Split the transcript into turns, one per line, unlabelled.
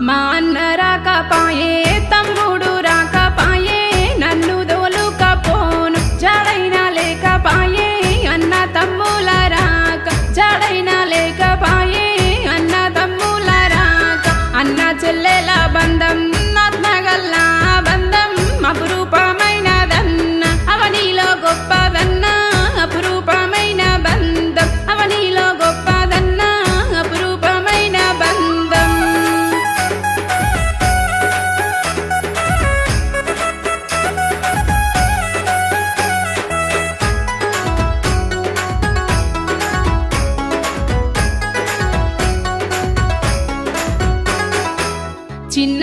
మా అన్న రాకపాయే తమ్ముడు రాకపాయే నన్ను దోలుకపోను జడైనా లేకపాయే అన్న తమ్ముల రాక జడైనా లేకపాయే అన్న తమ్ముల రాక అన్న చెల్లెల బంధం ఆత్మగల్లా బంధం అపురూపమైనదన్న అవనిలో గొప్పదన్న అపురూపమైన బంధం అవనిలో గొప్పదన్న అపురూపమైన బంధం. చిన్న